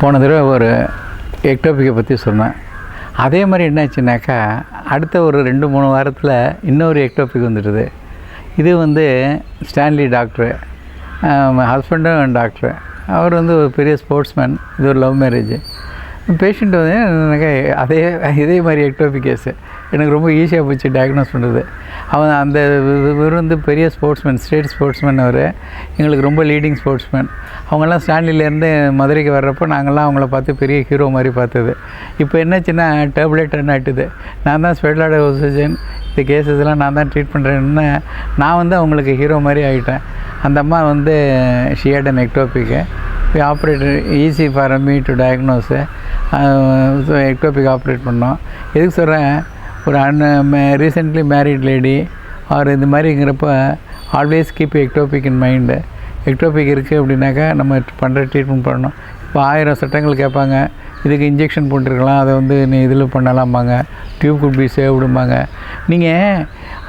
போன தடவை ஒரு எக்டோபிக்கை பற்றி சொன்னேன். அதே மாதிரி என்னாச்சுனாக்கா அடுத்த ஒரு 2-3 வாரத்தில் இன்னொரு எக்டோபிக் வந்துடுது. இது வந்து ஸ்டான்லி டாக்டரு, ஹஸ்பண்டும் டாக்டரு. அவர் வந்து ஒரு பெரிய ஸ்போர்ட்ஸ்மேன். இது ஒரு லவ் மேரேஜ். பேஷண்ட் வந்து எனக்கு இதே மாதிரி எக்டோபிக் கேஸு எனக்கு ரொம்ப ஈஸியாக போச்சு டயக்னோஸ் பண்ணுறது. அவன் அந்த இவர் வந்து பெரிய ஸ்போர்ட்ஸ்மேன், ஸ்டேட் ஸ்போர்ட்ஸ்மேன். அவர் எங்களுக்கு ரொம்ப லீடிங் ஸ்போர்ட்ஸ்மேன். அவங்கெல்லாம் ஸ்டான்லிலேருந்து மதுரைக்கு வர்றப்போ நாங்கள்லாம் அவங்கள பார்த்து பெரிய ஹீரோ மாதிரி பார்த்தது. இப்போ என்னாச்சுன்னா டேப்லெட் ஆட்டுது. நான் தான் ஸ்பெஷல் ஆக்சிஜன் இந்த கேஸஸ்லாம் நான் தான் ட்ரீட் பண்ணுறேன்னு நான் வந்து அவங்களுக்கு ஹீரோ மாதிரி ஆகிட்டேன். அந்த அம்மா வந்து she had an ectopic. Operator easy for me to diagnose. Ectopic operate பண்ணோம். எதுக்கு சொல்கிறேன், ஒரு ரீசெண்ட்லி மேரிட் லேடி ஆர் இந்த மாதிரிங்கிறப்ப always keep ectopic in mind. Ectopic இருக்குது அப்படின்னாக்கா நம்ம பண்ணுற ட்ரீட்மெண்ட் பண்ணணும். இப்போ 1000 சட்டங்கள் கேட்பாங்க. இதுக்கு இன்ஜெக்ஷன் போட்டுருக்கலாம், அதை வந்து நீ இதில் பண்ணலாம்பாங்க, டியூப் குட் பி சேவ்டும்பாங்க. நீங்கள்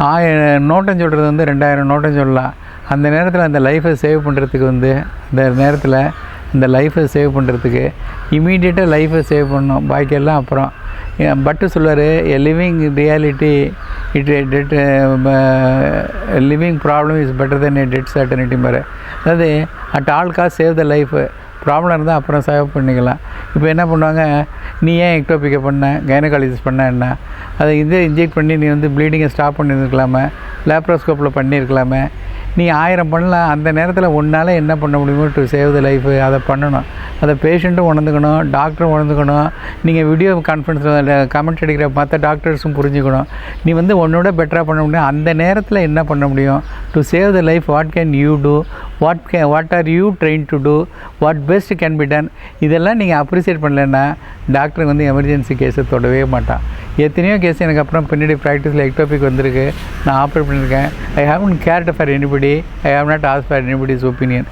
1000 நோட்டம் சொல்கிறது வந்து 2000 நோட்டம் சொல்லலாம். அந்த நேரத்தில் அந்த லைஃப்பை சேவ் பண்ணுறதுக்கு வந்து அந்த நேரத்தில் இந்த லைஃப்பை சேவ் பண்ணுறதுக்கு இமீடியட்டாக லைஃப்பை சேவ் பண்ணணும். பாக்கியெல்லாம் அப்புறம் பட்டு சொல்லுவார், a living reality dead living problem is better than a dead certainty மாதிரி. அதாவது at all cost save the life. Problem இருந்தால் அப்புறம் சேவ் பண்ணிக்கலாம். இப்போ என்ன பண்ணுவாங்க, நீ ஏன் எக்டோபிக்கை பண்ண, கைனகாலஜிஸ்ட் பண்ண என்ன, அதை இன்ஜெக்ட் பண்ணி நீ வந்து ப்ளீடிங்கை ஸ்டாப் பண்ணியிருக்கலாமே, லேப்ரோஸ்கோப்பில் பண்ணியிருக்கலாமே. நீ 1000 பண்ணலாம். அந்த நேரத்தில் உன்னால் என்ன பண்ண முடியுமோ டு சேவ் த லைஃபு அதை பண்ணணும். அதை பேஷண்ட்டும் உணர்ந்துக்கணும், டாக்டரும் உணர்ந்துக்கணும். நீங்கள் வீடியோ கான்ஃபரன்ஸில் கமெண்ட் அடிக்கிற மற்ற டாக்டர்ஸும் புரிஞ்சுக்கணும். நீ வந்து உன்னோட பெட்டராக பண்ண முடியும். அந்த நேரத்தில் என்ன பண்ண முடியும் to save the life, what can you do, what are you train to do, what best can be done. இதெல்லாம் நீங்கள் அப்ரிசியேட் பண்ணலைன்னா டாக்டருக்கு வந்து எமர்ஜென்சி கேஸை தொடவே மாட்டான். எத்தனையோ கேஸ் எனக்கு அப்புறம் பின்னாடி ப்ராக்டிஸில் எக்டோபிக் வந்திருக்கு, நான் ஆப்ரேட் பண்ணியிருக்கேன். I haven't cared for anybody, I have not ask for anybody's opinion.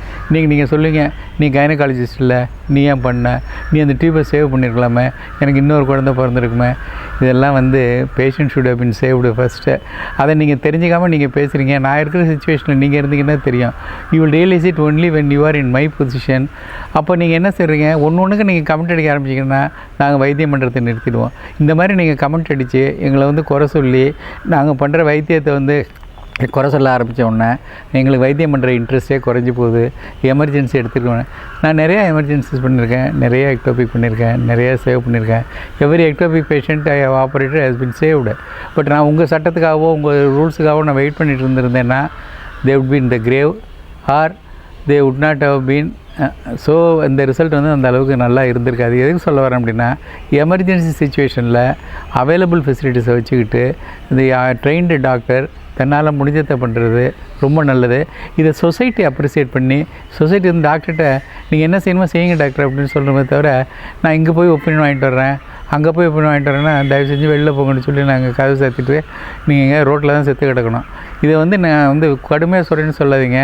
நீங்கள் சொல்லுவீங்க, நீ கைனகாலஜிஸ்ட் இல்லை, நீ ஏன் பண்ண, நீ அந்த டியூபை சேவ் பண்ணியிருக்கலாமே, எனக்கு இன்னொரு குழந்தை பிறந்திருக்குமே. இதெல்லாம் வந்து patient should have been saved first. அதை நீங்கள் தெரிஞ்சுக்காமல் நீங்கள் பேசுகிறீங்க. நான் இருக்கிற சுச்சுவேஷனில் நீங்கள் இருந்தீங்கன்னா தெரியும். You will realise it only when you are in my position. அப்போ நீங்கள் என்ன செய்கிறீங்க, ஒன்றுக்கு நீங்கள் கமெண்ட் அடிக்க ஆரம்பிச்சிங்கன்னா நாங்கள் வைத்தியம் பண்ணுறதை நிறுத்திடுவோம். இந்த மாதிரி நீங்கள் கமெண்ட் அடித்து எங்களை வந்து குறை சொல்லி நாங்கள் பண்ணுற வைத்தியத்தை வந்து குறை சொல்ல ஆரம்பித்த உடனே எங்களுக்கு வைத்தியம் பண்ணுற இன்ட்ரெஸ்ட்டே குறைஞ்சி போகுது. எமர்ஜென்சி எடுத்துக்கிடுவேன். நான் நிறையா எமர்ஜென்சிஸ் பண்ணியிருக்கேன், நிறைய எக்டோபிக் பண்ணியிருக்கேன், நிறைய சேவ் பண்ணியிருக்கேன். Every ectopic patient I have operated has been saved. But நான் உங்கள் சட்டத்துக்காகவோ உங்கள் ரூல்ஸுக்காகவோ நான் வெயிட் பண்ணிட்டு இருந்திருந்தேன்னா they would be in the grave or they would not have been. So இந்த ரிசல்ட் வந்து அந்த அளவுக்கு நல்லா இருந்திருக்காது. எதுக்கு சொல்ல வரேன் அப்படின்னா, எமர்ஜென்சி சுச்சுவேஷனில் அவைலபிள் ஃபெசிலிட்டிஸை வச்சுக்கிட்டு இந்த ட்ரெயின்டு டாக்டர் தன்னால் முடிஞ்சதை பண்ணுறது ரொம்ப நல்லது. இதை சொசைட்டி அப்ரிசியேட் பண்ணி, சொசைட்டி வந்து டாக்டர்கிட்ட நீங்கள் என்ன செய்யணுமோ செய்யுங்க டாக்டர் அப்படின்னு சொல்கிறோமே தவிர, நான் இங்கே போய் ஒப்பீனியன் வாங்கிட்டு வர்றேன், அங்கே போய் ஒப்பீனியன் வாங்கிட்டு வரேன்னா தயவு செஞ்சு வெளில போங்கன்னு சொல்லி நாங்கள் கதவு சேர்த்துட்டு நீங்கள் எங்கே ரோட்டில் தான் செத்து கிடக்கணும். இதை வந்து நான் வந்து கடுமையாக சொல்கிறேன்னு சொல்லாதீங்க.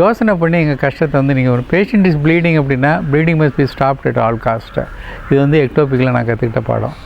யோசனை பண்ணி எங்கள் கஷ்டத்தை வந்து நீங்கள், ஒரு பேஷண்ட் இஸ் ப்ளீடிங் அப்படின்னா bleeding must be stopped at all cost. இது வந்து எக்டோபிக்கில் நான் கற்றுக்கிட்ட பாடம்.